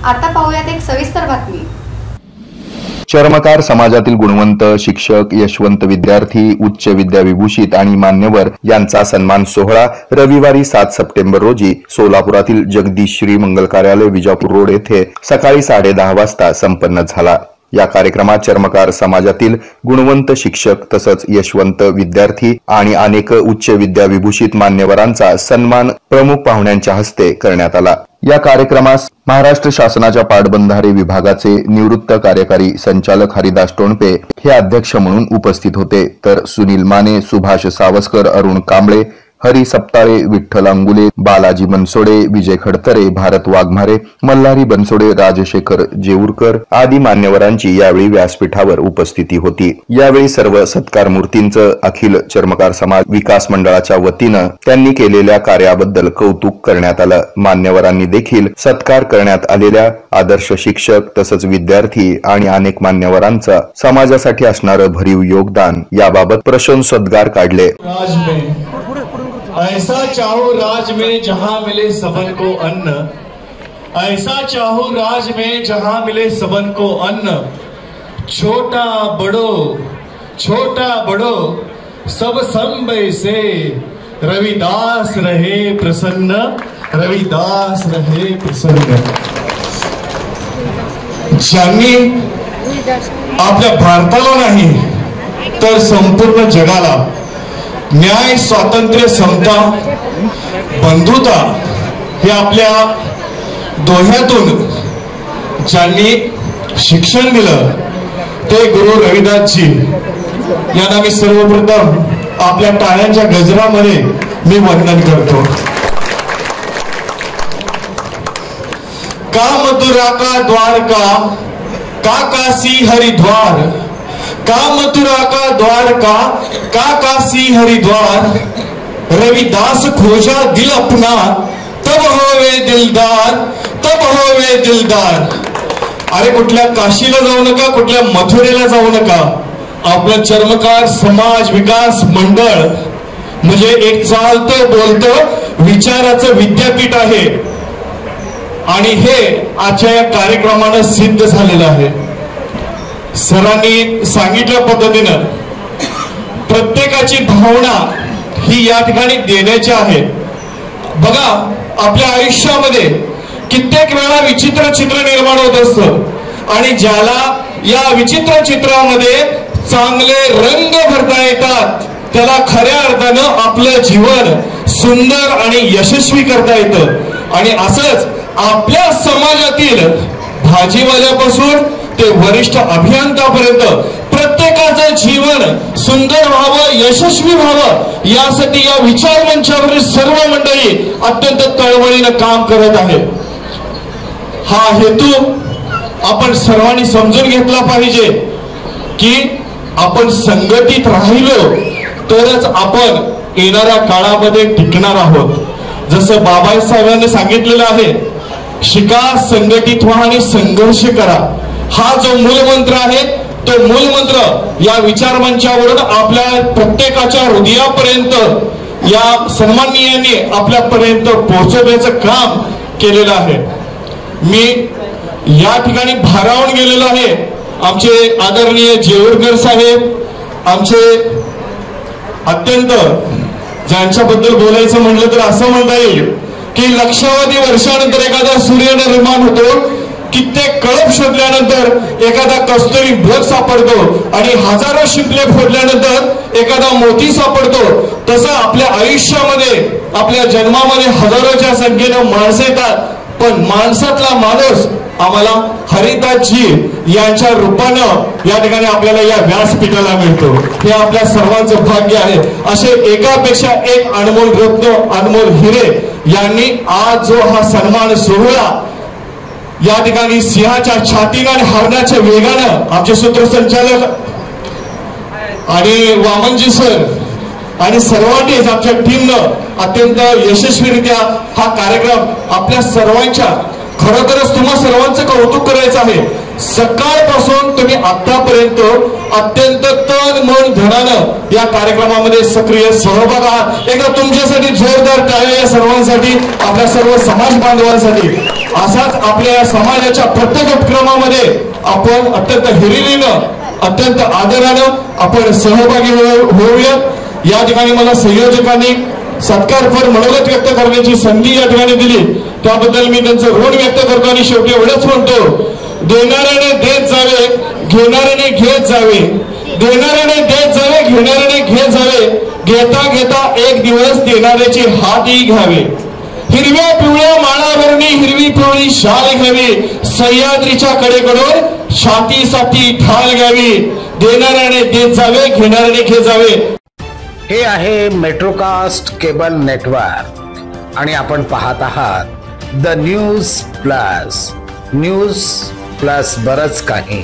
आता पाहूयात एक सविस्तर बातमी। चर्मकार समाजातील गुणवंत शिक्षक, यशवंत विद्यार्थी, उच्च विद्याविभूषित आणि मान्यवर यांचा सन्मान सोहळा रविवारी 7 सप्टेंबर रोजी सोलापुरातील जगदीश श्री मंगल कार्यालय विजापूर रोड येथे सकाळी 10:30 वाजता संपन्न झाला। या कार्यक्रमात चर्मकार समाजातील गुणवंत शिक्षक तसंच यशवंत विद्यार्थी आणि अनेक उच्च विद्याविभूषित मान्यवरांचा सन्मान प्रमुख पाहुण्यांच्या हस्ते करण्यात आला। या कार्यक्रमास महाराष्ट्र शासनाच्या पाटबंधारे विभागाचे निवृत्त कार्यकारी संचालक हरिदास टोणपे हे अध्यक्ष म्हणून उपस्थित होते, तर सुनील माने, सुभाष सावस्कर, अरुण कांबळे, हरी सप्ताळे, विठ्ठल अंगुले, बालाजी बनसोडे, विजय खडतरे, भारत वाघमारे, मल्हारी बनसोडे, राजशेखर जेऊरकर आदी मान्यवरांची यावेळी व्यासपीठावर उपस्थिती होती। यावेळी सर्व सत्कार मूर्तींचं अखिल चर्मकार समाज विकास मंडळाच्या वतीनं त्यांनी केलेल्या कार्याबद्दल कौतुक करण्यात आलं। मान्यवरांनी देखील सत्कार करण्यात आलेल्या आदर्श शिक्षक तसंच विद्यार्थी आणि अनेक मान्यवरांचं समाजासाठी असणारं भरीव योगदान याबाबत प्रशंसोद्गार काढले। ऐसा चाहो राज में जहां मिले सबन को अन्न, ऐसा चाहो राज में जहां मिले सबन को अन्न, छोटा बड़ो सब संभय से रविदास रहे प्रसन्न, रविदास रहे प्रसन्न। ज्यांनी आपल्या भारताला नाही तर संपूर्ण जगाला न्याय, स्वातंत्र्य, समता, बंधुता हे आपल्या दोह्यातून ज्यांनी शिक्षण दिलं ते गुरु रविदासजी यांना मी सर्वप्रथम आपल्या टाळ्यांच्या गजरामध्ये मी वंदन करतो। का मथुरा का द्वारका, का काशी हरिद्वार, का मथुरा का द्वारका, का काशी हरिद्वार, रविदास खोजा दिल अपना, तब होवे दिलदार, तब होवे दिलदार। अरे कुठल्या काशीला जाऊ नका, कुठल्या मथुरेला जाऊ नका, आपलं चर्मकार समाज विकास मंडळ म्हणजे एक चालतं बोलतं विचाराचं विद्यापीठ आहे आणि हे आजच्या या कार्यक्रमानं सिद्ध झालेलं आहे। सरांनी सांगितल्या पद्धतीनं प्रत्येकाची भावना ही या ठिकाणी देण्याची आहे। बघा, आपल्या आयुष्यामध्ये कित्येक वेळा विचित्र चित्र निर्माण होत असतं आणि ज्याला या विचित्र चित्रामध्ये चांगले रंग भरता येतात त्याला खऱ्या अर्थानं आपलं जीवन सुंदर आणि यशस्वी करता येतं। आणि असंच आपल्या समाजातील भाजीवाल्यापासून ते वरिष्ठ अभियंतापर्यंत प्रत्येकाचं जीवन सुंदर व्हावं, यशस्वी व्हावं यासाठी या विचार मंचावरील सर्व मंडळी अत्यंत तळमळीनं काम करत आहेत। हा हेतू आपण सर्वांनी समजून घेतला पाहिजे की आपण संघटित राहिलो तरच आपण येणाऱ्या काळामध्ये टिकणार आहोत। जसं बाबासाहेबांनी सांगितलेलं आहे, शिका, संघटित व्हा आणि संघर्ष करा। हा जो मूलमंत्र आहे तो मूलमंत्र या विचार मंचावरून आपल्या प्रत्येकाच्या हृदयापर्यंत या सन्माननीयांनी आपल्यापर्यंत पोहोचवण्याचं काम केलेलं आहे। मी या ठिकाणी भारावून गेलेलो आहे। आमचे आदरणीय जेऊरकर साहेब, आमचे अत्यंत ज्यांच्याबद्दल बोलायचं म्हटलं तर असं म्हणता येईल की लक्षावधी वर्षानंतर एखादा सूर्य निर्माण होतो, कित्येक कळप शोधल्यानंतर एखादा कस्तुरी भोग सापडतो आणि हजारो शिंपले फोडल्यानंतर एखादा मोती सापडतो। तसं आपल्या आयुष्यामध्ये आपल्या जन्मामध्ये हजारोच्या संख्येनं माणसं येतात, पण माणसातला माणूस आम्हाला हरिदासजी यांच्या रूपानं या ठिकाणी आपल्याला या व्यासपीठाला मिळतो। हे आपल्या सर्वांचं भाग्य आहे। असे एकापेक्षा एक अनमोल रत्न, अनमोल हिरे यांनी आज जो हा सन्मान सोहळा या ठिकाणी सिंहाच्या छातीनं आणि हरणाच्या वेगानं आमचे सूत्रसंचालक आणि वामनजी सर आणि सर्वांनीच आमच्या टीमनं अत्यंत यशस्वीरित्या हा कार्यक्रम आपल्या सर्वांच्या खरोखरच तुम्हा सर्वांचं कौतुक करायचं आहे। सकाळपासून तुम्ही आतापर्यंत अत्यंत तन मन धनानं या कार्यक्रमामध्ये सक्रिय सहभाग आहात। एकदा तुमच्यासाठी जोरदार टाळ्या या सर्वांसाठी, आपल्या सर्व समाज बांधवांसाठी। असाच आपल्या या समाजाच्या प्रत्येक उपक्रमामध्ये आपण अत्यंत हिरिरीनं अत्यंत आदरानं आपण सहभागी होऊया। या ठिकाणी मला संयोजकांनी सत्कारपर मनोगत व्यक्त करण्याची संधी या ठिकाणी दिली, त्याबद्दल मी त्यांचं ऋण व्यक्त करतो आणि शेवटी एवढंच म्हणतो, देणाऱ्याने देत जावे, घेणाऱ्याने घेत जावे, देणाऱ्याने देत जावे, घेणाऱ्याने घेत जावे, घेता घेता एक दिवस देणाऱ्याचे हातही घ्यावे, हिरव्या पिवळ्या माळावरणी हिरवी पिवळी शाल घ्यावी, सह्याद्रीच्या कडेकडून छातीसाठी ढाल घ्यावी, देणाऱ्याने देत जावे, घेणाऱ्याने घेत जावे। हे आहे मेट्रोकास्ट केबल नेटवर्क आणि आपण पाहत आहात द न्यूज प्लस बरच काही।